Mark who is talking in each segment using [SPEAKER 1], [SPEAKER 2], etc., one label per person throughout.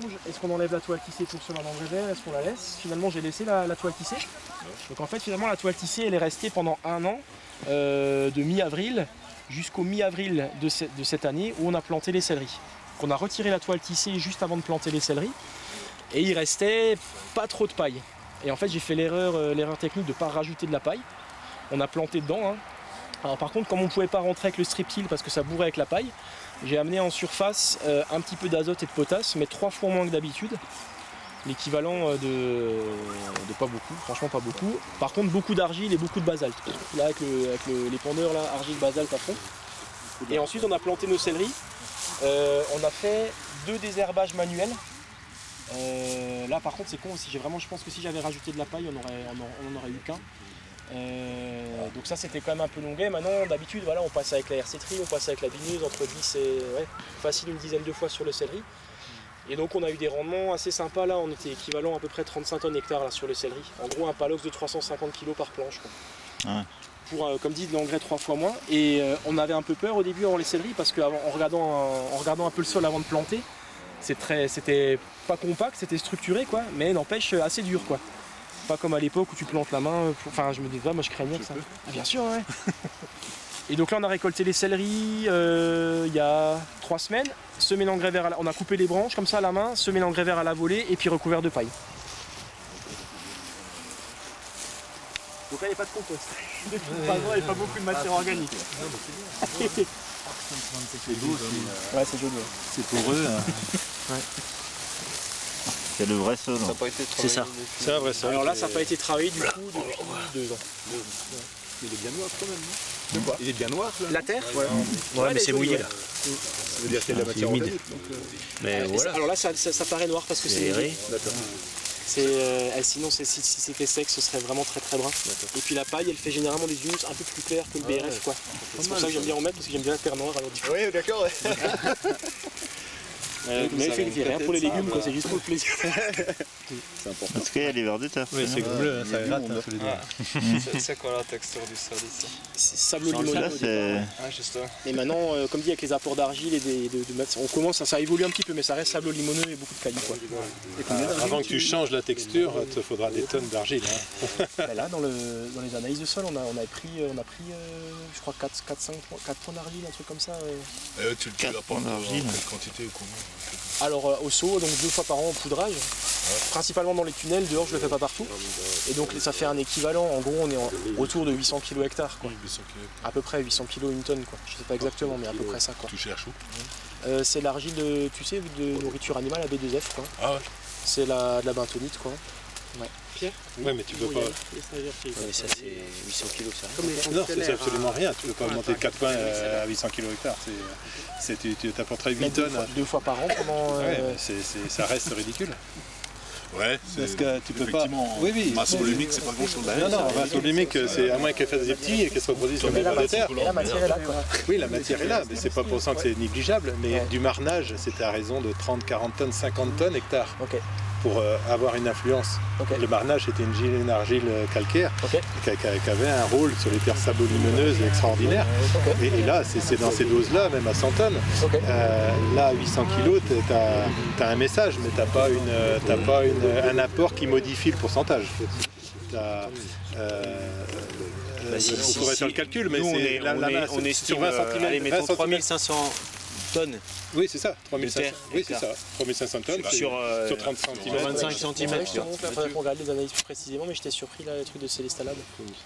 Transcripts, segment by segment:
[SPEAKER 1] rouge, est-ce qu'on enlève la toile tissée pour semer l'engrais vert, est-ce qu'on la laisse? Finalement j'ai laissé la toile tissée. Donc en fait finalement la toile tissée elle est restée pendant un an, de mi-avril jusqu'au mi-avril de cette année où on a planté les céleris. On a retiré la toile tissée juste avant de planter les céleris et il restait pas trop de paille. Et en fait j'ai fait l'erreur technique de ne pas rajouter de la paille. On a planté dedans. Hein. Alors par contre comme on ne pouvait pas rentrer avec le strip till parce que ça bourrait avec la paille, j'ai amené en surface un petit peu d'azote et de potasse, mais 3 fois moins que d'habitude. L'équivalent de pas beaucoup, franchement pas beaucoup. Par contre beaucoup d'argile et beaucoup de basalte. Là avec les pendeurs, là, argile, basalte à fond. Et ensuite on a planté nos céleris. On a fait 2 désherbages manuels. Là par contre c'est con aussi, je pense que si j'avais rajouté de la paille on en aurait eu qu'un. Donc ça c'était quand même un peu longuet. Maintenant d'habitude voilà, on passe avec la RC-Tri, on passe avec la bineuse entre 10 et facile une dizaine de fois sur le céleri. Et donc on a eu des rendements assez sympas là, on était équivalent à peu près 35 tonnes hectares là sur le céleri. En gros un palox de 350 kg par planche quoi. Ouais. Pour comme dit de l'engrais 3 fois moins. Et on avait un peu peur au début avant les céleris parce qu'en regardant un peu le sol avant de planter, c'était pas compact, c'était structuré quoi, mais n'empêche assez dur quoi. Pas comme à l'époque où tu plantes la main, enfin je me disais, moi je craignais que ça. Ah, bien sûr, ouais. Et donc là on a récolté les céleris il y a 3 semaines, semé l'engrais vert, on a coupé les branches comme ça à la main, semé l'engrais vert à la volée et puis recouvert de paille. Donc là il n'y a pas de compost. Depuis 3 ans il n'y a pas beaucoup de matière organique.
[SPEAKER 2] C'est beau aussi.
[SPEAKER 1] Ouais c'est joli.
[SPEAKER 2] C'est poreux.
[SPEAKER 1] Ouais.
[SPEAKER 2] C'est le vrai sol.
[SPEAKER 3] C'est ça.
[SPEAKER 1] C'est un vrai sol. Alors là ça n'a pas été travaillé du coup depuis 2 ans.
[SPEAKER 4] Il est bien noir quand même, non?
[SPEAKER 1] De quoi?
[SPEAKER 4] Il est bien noir là.
[SPEAKER 1] La terre?
[SPEAKER 3] Ouais, mais c'est mouillé là.
[SPEAKER 4] Ça veut dire qu'il y a de la matière organique.
[SPEAKER 3] Mais voilà.
[SPEAKER 1] Alors là ça paraît noir parce que c'est
[SPEAKER 3] aéré.
[SPEAKER 4] D'accord.
[SPEAKER 1] Sinon si c'était sec ce serait vraiment très très brun. Et puis la paille elle fait généralement des humus un peu plus clairs que le BRF quoi. C'est pour ça que j'aime bien en mettre parce que j'aime bien la terre noire.
[SPEAKER 4] Oui d'accord.
[SPEAKER 1] Mais il fait rien pour les légumes quoi, c'est juste pour le plaisir.
[SPEAKER 4] C'est important.
[SPEAKER 2] En tout cas, il y a les verres de terre.
[SPEAKER 5] Oui, c'est bleu, ça gratte sur les doigts.
[SPEAKER 6] C'est quoi la texture du sol ici?
[SPEAKER 1] C'est sablo-limoneux.
[SPEAKER 2] Là, c'est...
[SPEAKER 6] Ah, juste là.
[SPEAKER 1] Et maintenant, comme dit, avec les apports d'argile et on commence, ça évolue un petit peu, mais ça reste sablo-limoneux et beaucoup de quali quoi.
[SPEAKER 5] Avant que tu changes la texture, il te faudra des tonnes d'argile.
[SPEAKER 1] Là, dans les analyses de sol, on a pris je crois 4 tonnes d'argile, un truc comme ça.
[SPEAKER 7] Tu apportes quelle quantité ou combien?
[SPEAKER 1] Alors au seau, donc 2 fois par an en poudrage, principalement dans les tunnels, dehors je le fais pas partout. Et donc ça fait un équivalent, en gros on est autour de 800 kg hectare quoi.
[SPEAKER 7] 800 kg.
[SPEAKER 1] À peu près 800 kg une tonne quoi. Je sais pas exactement mais à peu près ça quoi.
[SPEAKER 7] Tu cherches où?
[SPEAKER 1] C'est l'argile de, tu sais, de nourriture animale, la B2F quoi.
[SPEAKER 7] Ah ouais.
[SPEAKER 1] C'est de la bentonite quoi. Ouais. Pierre?
[SPEAKER 5] Ouais, mais tu peux pas.
[SPEAKER 3] Mais ça, c'est 800 kilos, ça.
[SPEAKER 5] Non, c'est absolument rien. Tu peux pas augmenter de 4 points à 800 kg hectare. Tu t'apporterais 8 tonnes.
[SPEAKER 1] 2 fois par an pendant.
[SPEAKER 5] Ouais, ça reste ridicule.
[SPEAKER 7] Ouais,
[SPEAKER 5] parce que tu peux pas. Oui.
[SPEAKER 7] Masse volumique, c'est pas grand chose.
[SPEAKER 5] Non, masse volumique, c'est à moins qu'elle fasse des petits et qu'elle se reproduise sur les bords de terre.
[SPEAKER 1] La matière est là quoi.
[SPEAKER 5] Oui, la matière est là, mais c'est pas pour ça que c'est négligeable. Mais du marnage, c'était à raison de 30, 40 tonnes, 50 tonnes hectare.
[SPEAKER 1] Ok.
[SPEAKER 5] Pour avoir une influence.
[SPEAKER 1] Okay.
[SPEAKER 5] Le marnage était une argile calcaire qui avait un rôle sur les terres sablo-limoneuses extraordinaire. Et là, c'est dans ces doses-là, même à 100 tonnes. Là, à 800 kg, tu as un message, mais tu n'as pas, un apport qui modifie le pourcentage. On pourrait faire le calcul, mais c'est la masse.
[SPEAKER 3] On estime, sur 20 cm. Allez, mettons 3500 tonnes.
[SPEAKER 5] Oui, c'est ça, 3500. Oui, c'est ça, 3500 tonnes sur 30 cm.
[SPEAKER 3] 25 cm.
[SPEAKER 1] Je regarde les analyses plus précisément, mais j'étais surpris là, les trucs de Célestalab.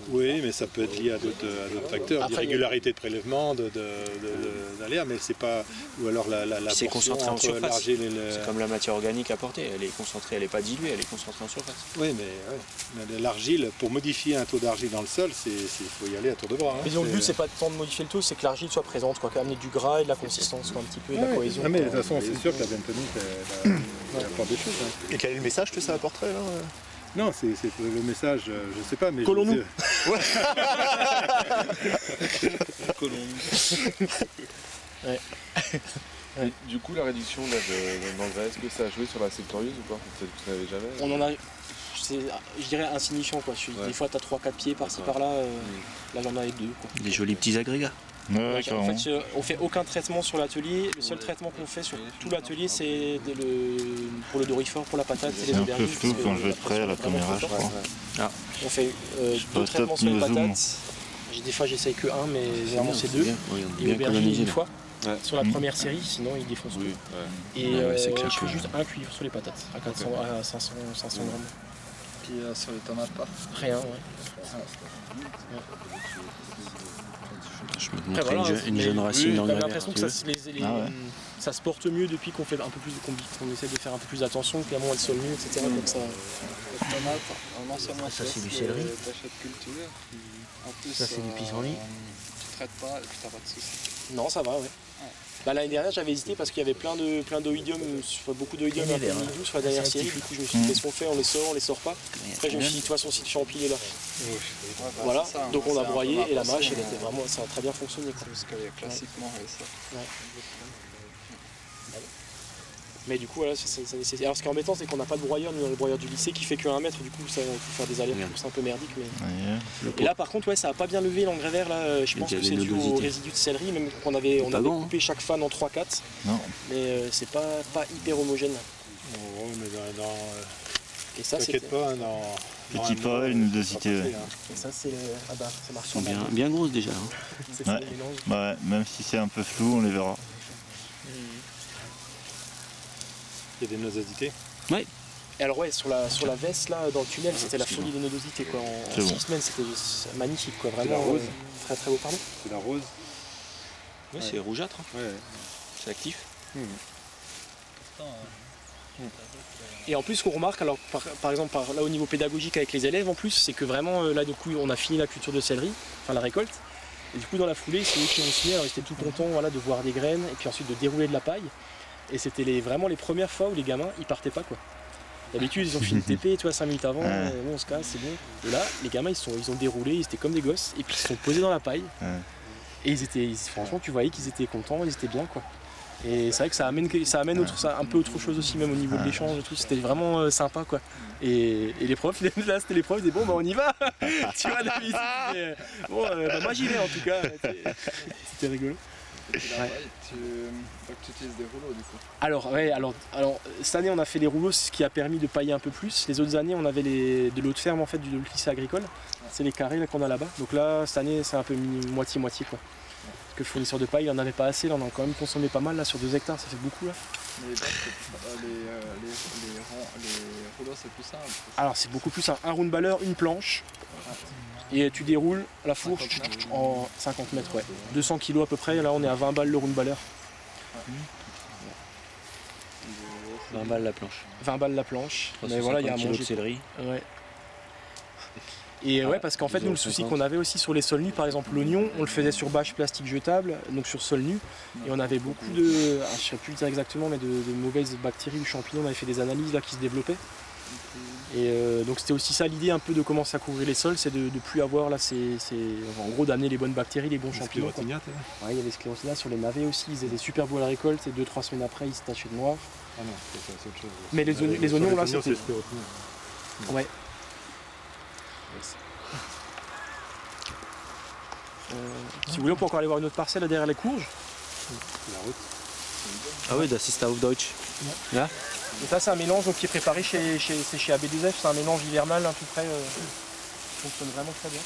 [SPEAKER 5] Oui, mais ça peut être lié à d'autres facteurs, d'irrégularité de prélèvement, d'aléas, mais c'est pas. Ou alors la
[SPEAKER 3] c'est concentré en surface.
[SPEAKER 5] C'est
[SPEAKER 3] comme la matière organique apportée, elle est concentrée, elle n'est pas diluée, elle est concentrée en surface.
[SPEAKER 5] Oui, mais l'argile, pour modifier un taux d'argile dans le sol, il faut y aller à tour de bras.
[SPEAKER 1] Mais donc le but, c'est pas tant de modifier le taux, c'est que l'argile soit présente, quoi, amener du gras et de la consistance, quoi, un petit peu, de la cohésion.
[SPEAKER 5] Ah mais de toute façon, c'est sûr que la bentonite, elle apporte des choses.
[SPEAKER 4] Et quel est le message que ça apporterait là?
[SPEAKER 5] Non, c'est le message, je sais pas, mais...
[SPEAKER 1] Collons-nous.
[SPEAKER 7] Collons-nous.
[SPEAKER 1] Ouais.
[SPEAKER 8] Et du coup, la réduction d'engrais, est-ce que ça a joué sur la sectorieuse ou pas? Peut-être que vous savez jamais.
[SPEAKER 1] On en a... Je dirais insignifiant quoi. Des fois t'as 3-4 pieds par-ci par-là, là j'en avais 2 quoi.
[SPEAKER 3] Des jolis petits agrégats.
[SPEAKER 2] Ouais,
[SPEAKER 1] Donc, en
[SPEAKER 2] carrément.
[SPEAKER 1] fait, on fait aucun traitement sur l'atelier. Le seul traitement qu'on fait sur tout l'atelier, c'est pour le dorifort, pour la patate et les
[SPEAKER 2] C'est un
[SPEAKER 1] aubergines.
[SPEAKER 2] peu flou
[SPEAKER 1] parce que
[SPEAKER 2] quand je vais
[SPEAKER 1] la
[SPEAKER 2] être prêt à la
[SPEAKER 1] pression est vraiment
[SPEAKER 2] caméra, je
[SPEAKER 1] trop
[SPEAKER 2] crois.
[SPEAKER 1] forte. On fait
[SPEAKER 2] pas
[SPEAKER 1] deux traitements
[SPEAKER 2] top
[SPEAKER 1] sur les
[SPEAKER 2] ni au zoom.
[SPEAKER 1] patates. Des fois, j'essaye que un, mais généralement c'est deux.
[SPEAKER 3] bien,
[SPEAKER 1] Et
[SPEAKER 3] bien
[SPEAKER 1] aubergines
[SPEAKER 3] colonisé.
[SPEAKER 1] une fois
[SPEAKER 6] Ouais.
[SPEAKER 1] sur la
[SPEAKER 2] Mm.
[SPEAKER 1] première série, sinon il défonce tout. Et
[SPEAKER 3] c'est clair
[SPEAKER 1] je fais
[SPEAKER 3] que-
[SPEAKER 1] juste un cuivre sur les patates, à 400, à 500 grammes.
[SPEAKER 6] Puis sur les tomates pas.
[SPEAKER 1] Rien, ouais.
[SPEAKER 3] Je me
[SPEAKER 1] Après,
[SPEAKER 3] montrais
[SPEAKER 1] voilà,
[SPEAKER 3] une
[SPEAKER 1] mais
[SPEAKER 3] jeune racine
[SPEAKER 1] J'ai
[SPEAKER 3] d'engrais
[SPEAKER 1] l'impression que
[SPEAKER 3] vert.
[SPEAKER 1] ça,
[SPEAKER 2] Ah ouais.
[SPEAKER 1] ça se porte mieux depuis qu'on fait un peu plus, qu'on essaie de faire un peu plus attention, clairement elles sont mieux, etc. Donc ça,
[SPEAKER 6] Les tomates, anciennement,
[SPEAKER 3] Ça, c'est du céleri.
[SPEAKER 6] T'achètes culture. En plus,
[SPEAKER 3] Ça, c'est du pissenlit.
[SPEAKER 6] Tu traites pas et puis t'as pas de soucis.
[SPEAKER 1] non, ça va, ouais. Bah, l'année dernière j'avais hésité parce qu'il y avait plein d'oïdium, beaucoup d'oïdium un peu mis doux sur la dernière série, du coup je me suis dit qu'est-ce qu'on fait, on les sort pas. Après je me suis dit de toute façon si le champignon est là. Voilà,
[SPEAKER 6] c'est ça, hein,
[SPEAKER 1] donc on
[SPEAKER 6] c'est
[SPEAKER 1] a
[SPEAKER 6] un peu
[SPEAKER 1] broyé
[SPEAKER 6] ma
[SPEAKER 1] et la
[SPEAKER 6] passion,
[SPEAKER 1] mâche elle était vraiment, ça a très bien fonctionné quoi.
[SPEAKER 6] Parce que classiquement, ouais, ça.
[SPEAKER 1] Mais du coup voilà, ça nécessite. Alors ce qui est embêtant c'est qu'on n'a pas de broyeur, nous on a le broyeur du lycée qui fait que 1 mètre, du coup ça faut faire des allers-retours, c'est un peu merdique mais.
[SPEAKER 2] Ouais.
[SPEAKER 1] Et là par contre ouais ça a pas bien levé l'engrais vert là, je pense
[SPEAKER 3] Il y
[SPEAKER 1] que
[SPEAKER 3] a
[SPEAKER 1] c'est
[SPEAKER 3] des
[SPEAKER 1] dû aux
[SPEAKER 3] nodosités.
[SPEAKER 1] résidus de céleri, même qu'on avait, on
[SPEAKER 3] pas
[SPEAKER 1] avait
[SPEAKER 3] bon,
[SPEAKER 1] coupé chaque fan en 3-4,
[SPEAKER 2] Non.
[SPEAKER 1] mais c'est pas hyper homogène.
[SPEAKER 5] Oh, mais
[SPEAKER 1] Et ça
[SPEAKER 5] t'inquiète
[SPEAKER 1] c'était.
[SPEAKER 5] pas,
[SPEAKER 2] Petit pas, une nodosité, ouais.
[SPEAKER 1] Et ça c'est ah bah ça marche
[SPEAKER 3] Ils sont
[SPEAKER 1] bien.
[SPEAKER 3] bien grosses déjà. hein.
[SPEAKER 1] C'est ça
[SPEAKER 2] Ouais.
[SPEAKER 1] le mélange.
[SPEAKER 2] Bah ouais, même si c'est un peu flou, on les verra.
[SPEAKER 5] Il y a des nososités.
[SPEAKER 1] Et alors ouais sur la veste là dans le tunnel c'était la folie des nodosités quoi. En
[SPEAKER 2] C'est
[SPEAKER 1] 6
[SPEAKER 2] bon.
[SPEAKER 1] semaines c'était magnifique quoi,
[SPEAKER 5] la
[SPEAKER 1] vraiment
[SPEAKER 5] rose.
[SPEAKER 1] très très beau pardon.
[SPEAKER 5] C'est la rose.
[SPEAKER 3] Ouais, c'est rougeâtre. hein.
[SPEAKER 5] Ouais.
[SPEAKER 3] C'est actif.
[SPEAKER 1] Et en plus, ce qu'on remarque, alors par exemple là au niveau pédagogique avec les élèves en plus, c'est que vraiment là du coup on a fini la culture de céleri, enfin la récolte, et du coup dans la foulée c'est eux qui ont signé, alors ils étaient tout contents voilà, de voir des graines et puis ensuite de dérouler de la paille. Et c'était vraiment les premières fois où les gamins ils partaient pas quoi. D'habitude ils ont fini le TP, tu vois, 5 minutes avant,
[SPEAKER 2] Ouais.
[SPEAKER 1] bon, on se casse, c'est bon. Et là les gamins ils ont déroulé, ils étaient comme des gosses et puis ils se sont posés dans la paille.
[SPEAKER 2] Ouais.
[SPEAKER 1] Et franchement tu voyais qu'ils étaient contents, ils étaient bien quoi. Et c'est vrai que ça amène un peu autre chose aussi, même au niveau de l'échange et tout, c'était vraiment sympa quoi. Et les profs, là c'était les profs, ils disaient bon bah on y va. Tu vois d'habitude, bon bah, moi j'y vais en tout cas. C'était rigolo.
[SPEAKER 6] Et puis là-bas, tu utilises des rouleaux du coup.
[SPEAKER 1] Alors cette année on a fait les rouleaux, ce qui a permis de pailler un peu plus. Les autres années on avait de l'eau de ferme en fait du lycée agricole. C'est les carrés là qu'on a là-bas. Donc là cette année c'est un peu moitié-moitié quoi. Parce que fournisseur de paille, il n'y en avait pas assez, là on a quand même consommé pas mal là sur 2 hectares, ça fait beaucoup là.
[SPEAKER 6] Mais les rouleaux c'est plus simple.
[SPEAKER 1] Alors c'est beaucoup plus un round baller, une planche, et tu déroules la fourche
[SPEAKER 6] 50 mètres.
[SPEAKER 1] en 50 mètres, ouais. 200 kg à peu près, là on est à 20 balles le round baller.
[SPEAKER 3] 20 balles la planche.
[SPEAKER 1] 20 balles la planche, mais voilà il y a à
[SPEAKER 3] 350 kilos
[SPEAKER 1] manger.
[SPEAKER 3] de céleri.
[SPEAKER 1] Ouais. Et ouais, parce qu'en fait, nous, le souci qu'on avait aussi sur les sols nus, par exemple l'oignon, on le faisait sur bâche plastique jetable, donc sur sol nu, et on avait beaucoup de, je ne sais plus le dire exactement, mais de mauvaises bactéries ou champignons, on avait fait des analyses là qui se développaient. Et donc c'était aussi ça l'idée un peu de commencer à couvrir les sols, c'est de ne plus avoir là, en gros d'amener les bonnes bactéries, les bons champignons. quoi. Ouais, il y avait sclérotina sur les navets aussi, ils étaient super beaux à la récolte, et 2-3 semaines après ils se tachaient de noir.
[SPEAKER 5] Ah non, c'est autre chose.
[SPEAKER 1] Mais les oignons là c'était...
[SPEAKER 5] sclérotina.
[SPEAKER 1] Ouais. Si vous voulez, on peut encore aller voir une autre parcelle là, derrière les courges.
[SPEAKER 5] La route.
[SPEAKER 3] Ah oui, das ist auf Deutsch. Là
[SPEAKER 1] Et ça, c'est un mélange donc, qui est préparé chez AB2F. C'est un mélange hivernal à peu près. Qui fonctionne vraiment très bien.